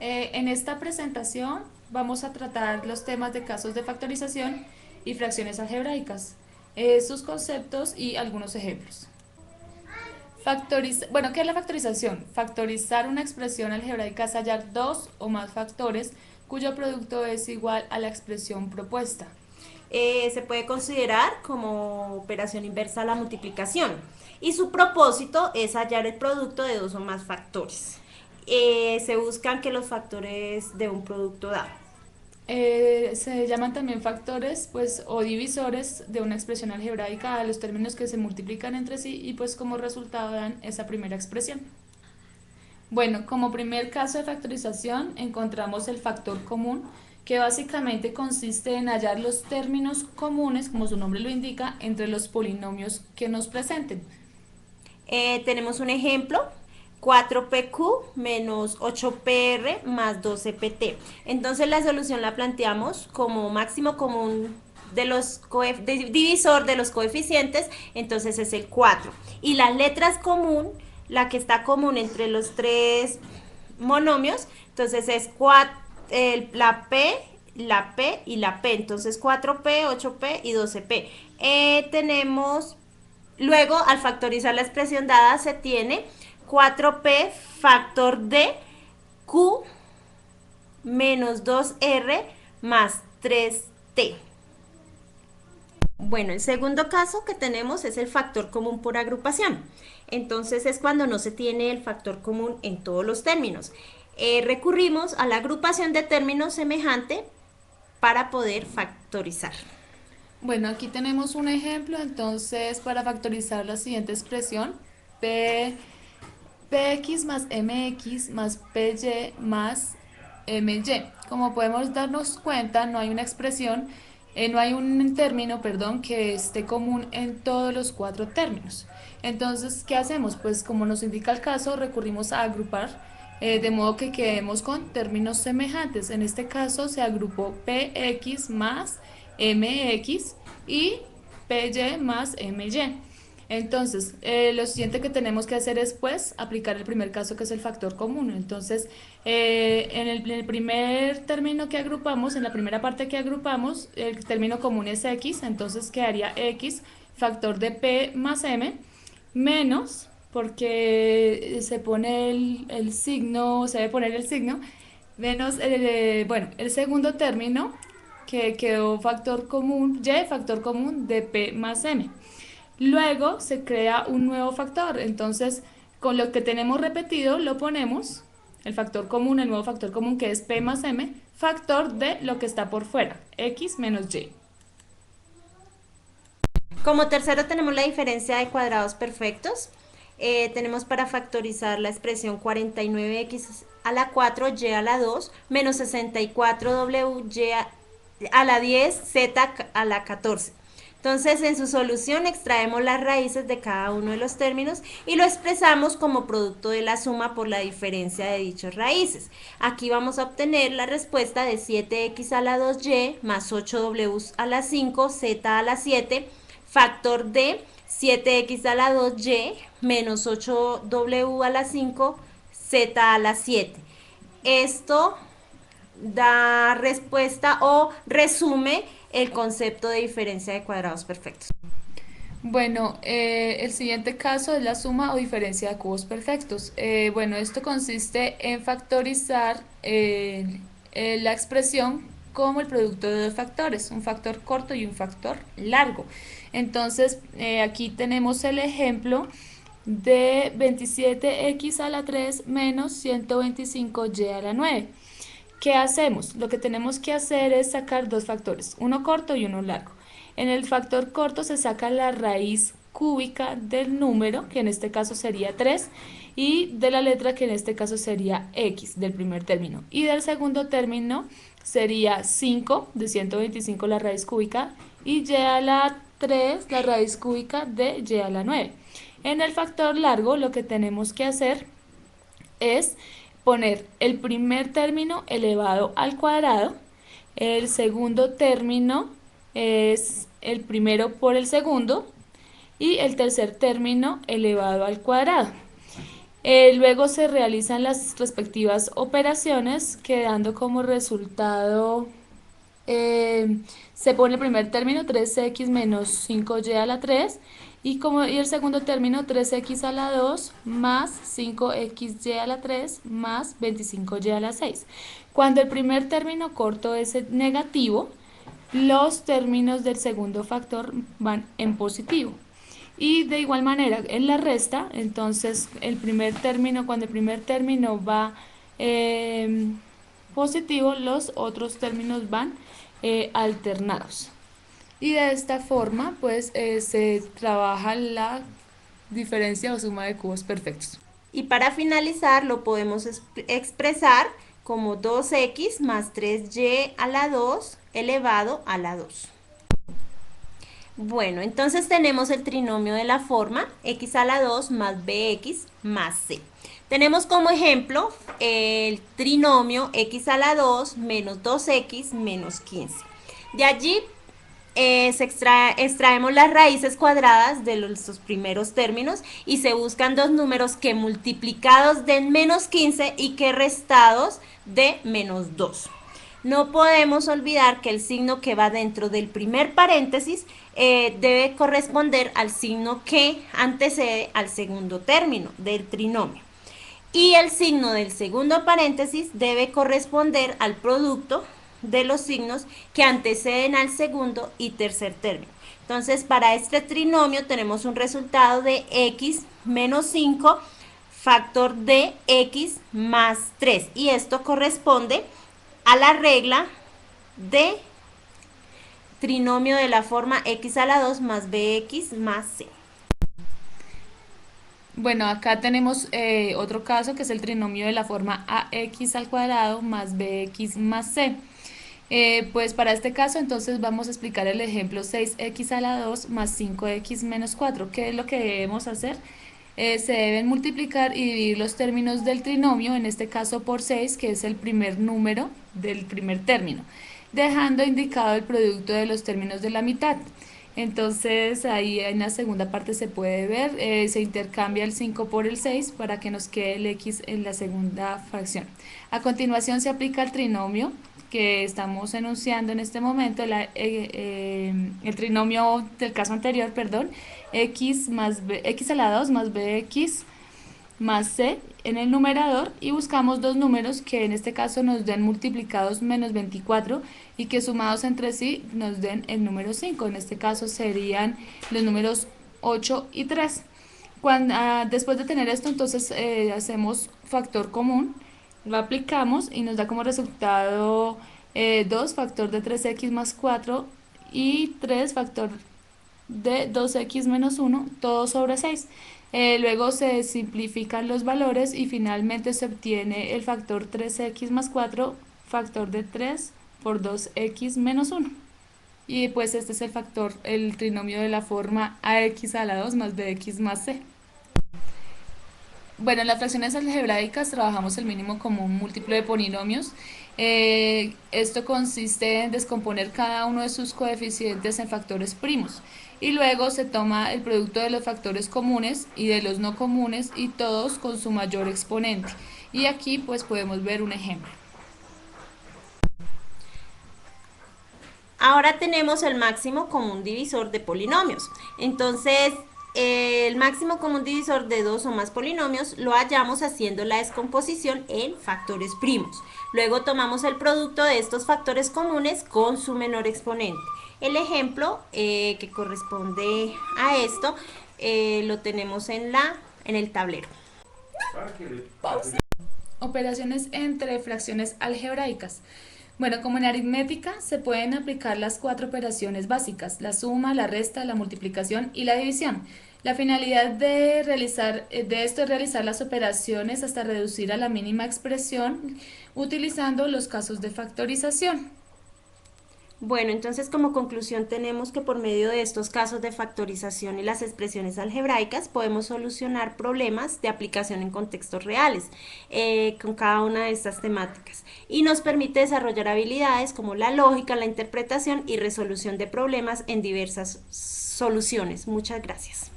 En esta presentación vamos a tratar los temas de casos de factorización y fracciones algebraicas, sus conceptos y algunos ejemplos. Bueno, ¿qué es la factorización? Factorizar una expresión algebraica es hallar dos o más factores cuyo producto es igual a la expresión propuesta. Se puede considerar como operación inversa a la multiplicación y su propósito es hallar el producto de dos o más factores. Se buscan que los factores de un producto dado. Se llaman también factores, pues, o divisores de una expresión algebraica a los términos que se multiplican entre sí y pues como resultado dan esa primera expresión. Bueno, como primer caso de factorización encontramos el factor común, que básicamente consiste en hallar los términos comunes, como su nombre lo indica, entre los polinomios que nos presenten. Tenemos un ejemplo, 4PQ menos 8PR más 12PT. Entonces la solución la planteamos como máximo común de los divisor de los coeficientes, entonces es el 4. Y las letras común, la que está común entre los tres monomios, entonces es la P y la P. Entonces 4P, 8P y 12P. Tenemos Luego, al factorizar la expresión dada, se tiene 4P factor de Q menos 2R más 3T. Bueno, el segundo caso que tenemos es el factor común por agrupación. Entonces es cuando no se tiene el factor común en todos los términos. Recurrimos a la agrupación de términos semejante para poder factorizar. Bueno, aquí tenemos un ejemplo, entonces, para factorizar la siguiente expresión, P, px más mx más py más my. Como podemos darnos cuenta, no hay una expresión, no hay un término, perdón, que esté común en todos los cuatro términos. Entonces, ¿qué hacemos? Pues como nos indica el caso, recurrimos a agrupar, de modo que quedemos con términos semejantes. En este caso se agrupó px más mx y py más my. Entonces, lo siguiente que tenemos que hacer es, pues, aplicar el primer caso, que es el factor común. Entonces, en el primer término que agrupamos, en la primera parte que agrupamos, el término común es x, entonces quedaría x factor de p más m, menos, porque se pone el signo, se debe poner el signo, menos, bueno, el segundo término, que quedó factor común, y factor común de p más m. Luego se crea un nuevo factor, entonces con lo que tenemos repetido lo ponemos, el factor común, el nuevo factor común que es p más m, factor de lo que está por fuera, x menos y. Como tercero tenemos la diferencia de cuadrados perfectos. Tenemos para factorizar la expresión 49x a la 4, y a la 2, menos 64w, y a la 10, z a la 14. Entonces, en su solución extraemos las raíces de cada uno de los términos y lo expresamos como producto de la suma por la diferencia de dichas raíces. Aquí vamos a obtener la respuesta de 7x a la 2y más 8w a la 5, z a la 7, factor de 7x a la 2y menos 8w a la 5, z a la 7. Esto da respuesta o resume el concepto de diferencia de cuadrados perfectos. Bueno, el siguiente caso es la suma o diferencia de cubos perfectos. Bueno, esto consiste en factorizar la expresión como el producto de dos factores, un factor corto y un factor largo. Entonces, aquí tenemos el ejemplo de 27x a la 3 menos 125y a la 9. ¿Qué hacemos? Lo que tenemos que hacer es sacar dos factores, uno corto y uno largo. En el factor corto se saca la raíz cúbica del número, que en este caso sería 3, y de la letra, que en este caso sería x, del primer término. Y del segundo término sería 5 de 125 la raíz cúbica, y y a la 3 la raíz cúbica de y a la 9. En el factor largo lo que tenemos que hacer es poner el primer término elevado al cuadrado, el segundo término es el primero por el segundo y el tercer término elevado al cuadrado. Luego se realizan las respectivas operaciones, quedando como resultado, eh, se pone el primer término 3x menos 5y a la 3 y el segundo término 3x a la 2 más 5xy a la 3 más 25y a la 6. Cuando el primer término corto es negativo, los términos del segundo factor van en positivo. Y de igual manera, en la resta, entonces cuando el primer término va eh, positivo, los otros términos van alternados. Y de esta forma, pues se trabaja la diferencia o suma de cubos perfectos. Y para finalizar lo podemos expresar como 2x más 3y a la 2 elevado a la 2. Bueno, entonces tenemos el trinomio de la forma x a la 2 más bx más c. Tenemos como ejemplo el trinomio x a la 2 menos 2x menos 15. De allí extraemos las raíces cuadradas de los primeros términos y se buscan dos números que multiplicados den menos 15 y que restados de menos 2. No podemos olvidar que el signo que va dentro del primer paréntesis debe corresponder al signo que antecede al segundo término del trinomio. Y el signo del segundo paréntesis debe corresponder al producto de los signos que anteceden al segundo y tercer término. Entonces, para este trinomio tenemos un resultado de x menos 5 factor de x más 3. Y esto corresponde a la regla de trinomio de la forma x a la 2 más bx más c. Bueno, acá tenemos otro caso que es el trinomio de la forma ax al cuadrado más bx más c. Pues para este caso entonces vamos a explicar el ejemplo 6x a la 2 más 5x menos 4. ¿Qué es lo que debemos hacer? Se deben multiplicar y dividir los términos del trinomio, en este caso por 6, que es el primer número del primer término, dejando indicado el producto de los términos de la mitad. Entonces ahí en la segunda parte se puede ver, se intercambia el 5 por el 6 para que nos quede el x en la segunda fracción. A continuación se aplica el trinomio que estamos enunciando en este momento, el trinomio del caso anterior, perdón, x a la 2 más bx más c en el numerador y buscamos dos números que en este caso nos den multiplicados menos 24 y que sumados entre sí nos den el número 5. En este caso serían los números 8 y 3. Después de tener esto, entonces hacemos factor común, lo aplicamos y nos da como resultado 2 factor de 3x más 4 y 3 factor de 2x menos 1, todo sobre 6. Luego se simplifican los valores y finalmente se obtiene el factor 3x más 4, factor de 3 por 2x menos 1. Y pues este es el trinomio de la forma ax a la 2 más bx más c. Bueno, en las fracciones algebraicas trabajamos el mínimo común múltiplo de polinomios. Esto consiste en descomponer cada uno de sus coeficientes en factores primos y luego se toma el producto de los factores comunes y de los no comunes y todos con su mayor exponente. Y aquí pues podemos ver un ejemplo. Ahora tenemos el máximo común divisor de polinomios. Entonces, el máximo común divisor de dos o más polinomios lo hallamos haciendo la descomposición en factores primos. Luego tomamos el producto de estos factores comunes con su menor exponente. El ejemplo que corresponde a esto lo tenemos en el tablero. Operaciones entre fracciones algebraicas. Bueno, como en aritmética se pueden aplicar las cuatro operaciones básicas: la suma, la resta, la multiplicación y la división. La finalidad de esto es realizar las operaciones hasta reducir a la mínima expresión utilizando los casos de factorización. Bueno, entonces como conclusión tenemos que por medio de estos casos de factorización y las expresiones algebraicas podemos solucionar problemas de aplicación en contextos reales con cada una de estas temáticas y nos permite desarrollar habilidades como la lógica, la interpretación y resolución de problemas en diversas soluciones. Muchas gracias.